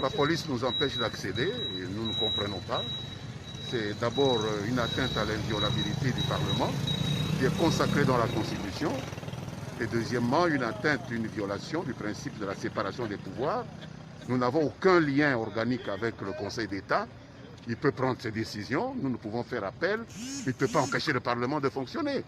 La police nous empêche d'accéder et nous ne comprenons pas. C'est d'abord une atteinte à l'inviolabilité du Parlement qui est consacrée dans la Constitution et deuxièmement une atteinte, une violation du principe de la séparation des pouvoirs. Nous n'avons aucun lien organique avec le Conseil d'État. Il peut prendre ses décisions, nous pouvons faire appel, mais il ne peut pas empêcher le Parlement de fonctionner.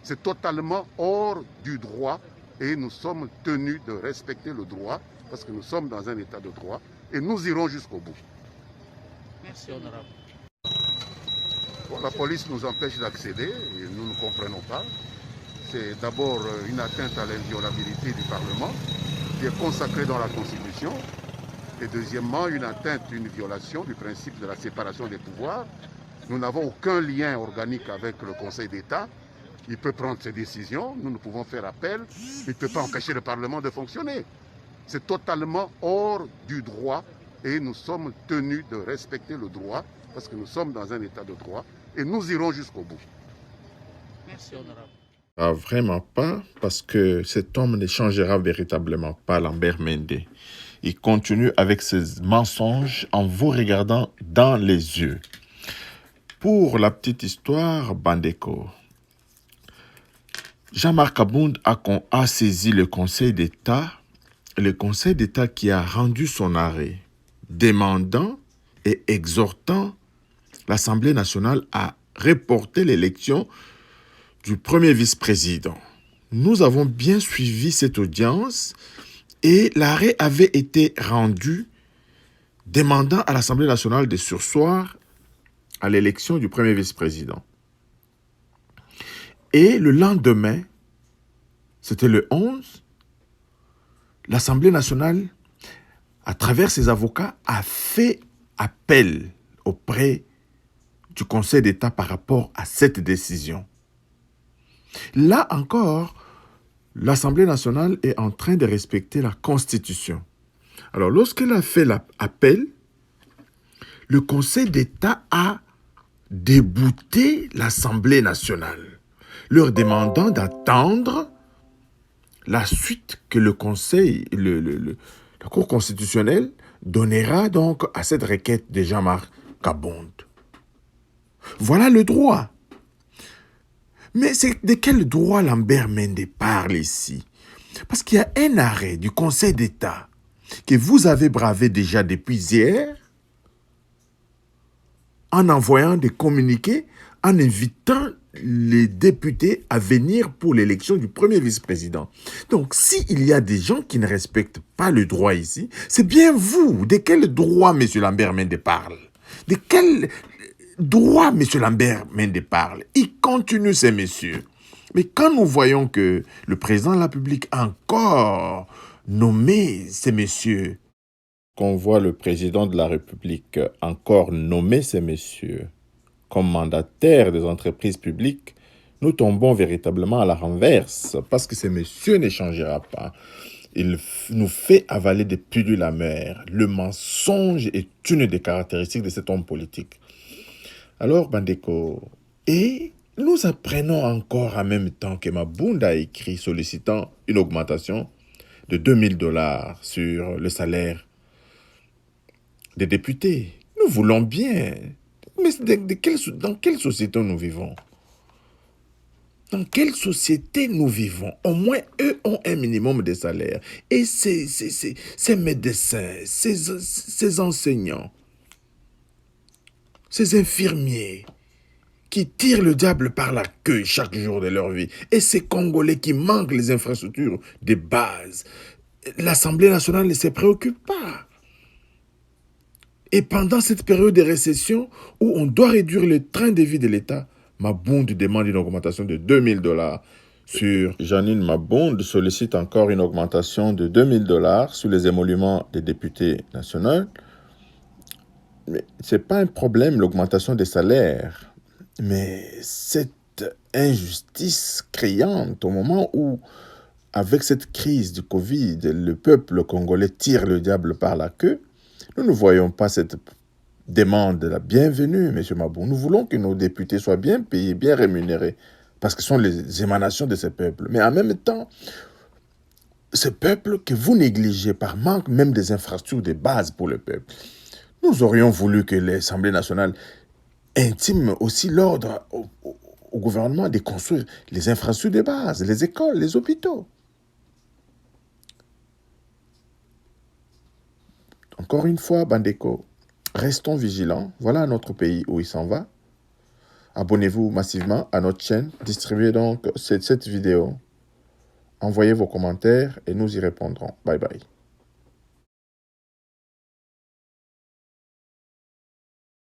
C'est totalement hors du droit et nous sommes tenus de respecter le droit parce que nous sommes dans un état de droit et nous irons jusqu'au bout. Merci, honorable. Bon, la police nous empêche d'accéder et nous ne comprenons pas. C'est d'abord une atteinte à l'inviolabilité du Parlement qui est consacrée dans la Constitution et deuxièmement une atteinte, une violation du principe de la séparation des pouvoirs. Nous n'avons aucun lien organique avec le Conseil d'État. Il peut prendre ses décisions, nous pouvons faire appel, mais il ne peut pas empêcher le Parlement de fonctionner. C'est totalement hors du droit et nous sommes tenus de respecter le droit parce que nous sommes dans un état de droit et nous irons jusqu'au bout. Merci, honorable. Ah, vraiment pas, parce que cet homme ne changera véritablement pas, Lambert Mende. Il continue avec ses mensonges en vous regardant dans les yeux. Pour la petite histoire, Bandeko, Jean-Marc Abound a saisi le Conseil d'État qui a rendu son arrêt, demandant et exhortant l'Assemblée nationale à reporter l'élection du premier vice-président. Nous avons bien suivi cette audience et l'arrêt avait été rendu demandant à l'Assemblée nationale de surseoir à l'élection du premier vice-président. Et le lendemain, c'était le 11, l'Assemblée nationale, à travers ses avocats, a fait appel auprès du Conseil d'État par rapport à cette décision. Là encore, l'Assemblée nationale est en train de respecter la Constitution. Alors, lorsqu'elle a fait l'appel, le Conseil d'État a débouté l'Assemblée nationale, leur demandant d'attendre la suite que le Conseil, la Cour constitutionnelle donnera donc à cette requête de Jean-Marc Abound. Voilà le droit. Mais c'est de quel droit Lambert Mende parle ici? Parce qu'il y a un arrêt du Conseil d'État que vous avez bravé déjà depuis hier en envoyant des communiqués, en invitant les députés à venir pour l'élection du premier vice-président. Donc, s'il y a des gens qui ne respectent pas le droit ici, c'est bien vous. De quel droit M. Lambert Mende parle? De quel droit M. Lambert Mende parle? Il continue ces messieurs. Mais quand nous voyons que le président de la République a encore nommé ces messieurs, qu'on voit le président de la République encore nommer ces messieurs comme mandataires des entreprises publiques, nous tombons véritablement à la renverse parce que ces messieurs ne changera pas. Il nous fait avaler des pilules amères. Le mensonge est une des caractéristiques de cet homme politique. Alors, Bandeko, et nous apprenons encore en même temps que Mabound a écrit sollicitant une augmentation de $2000 sur le salaire des députés. Nous voulons bien. Mais dans quelle société nous vivons? Dans quelle société nous vivons? Au moins, eux ont un minimum de salaire. Et ces médecins, ces enseignants, ces infirmiers qui tirent le diable par la queue chaque jour de leur vie, et ces Congolais qui manquent les infrastructures de base, l'Assemblée nationale ne se préoccupe pas. Et pendant cette période de récession où on doit réduire le train de vie de l'État, Mabound demande une augmentation de $2000 sur... Janine Mabound sollicite encore une augmentation de $2000 sur les émoluments des députés nationaux. Mais ce n'est pas un problème, l'augmentation des salaires. Mais cette injustice criante au moment où, avec cette crise du Covid, le peuple congolais tire le diable par la queue, nous ne voyons pas cette demande de la bienvenue, M. Mabound. Nous voulons que nos députés soient bien payés, bien rémunérés, parce que ce sont les émanations de ce peuple. Mais en même temps, ce peuple que vous négligez par manque même des infrastructures de base pour le peuple. Nous aurions voulu que l'Assemblée nationale intime aussi l'ordre au gouvernement de construire les infrastructures de base, les écoles, les hôpitaux. Encore une fois, Bandeko, restons vigilants. Voilà notre pays où il s'en va. Abonnez-vous massivement à notre chaîne. Distribuez donc cette vidéo. Envoyez vos commentaires et nous y répondrons. Bye bye.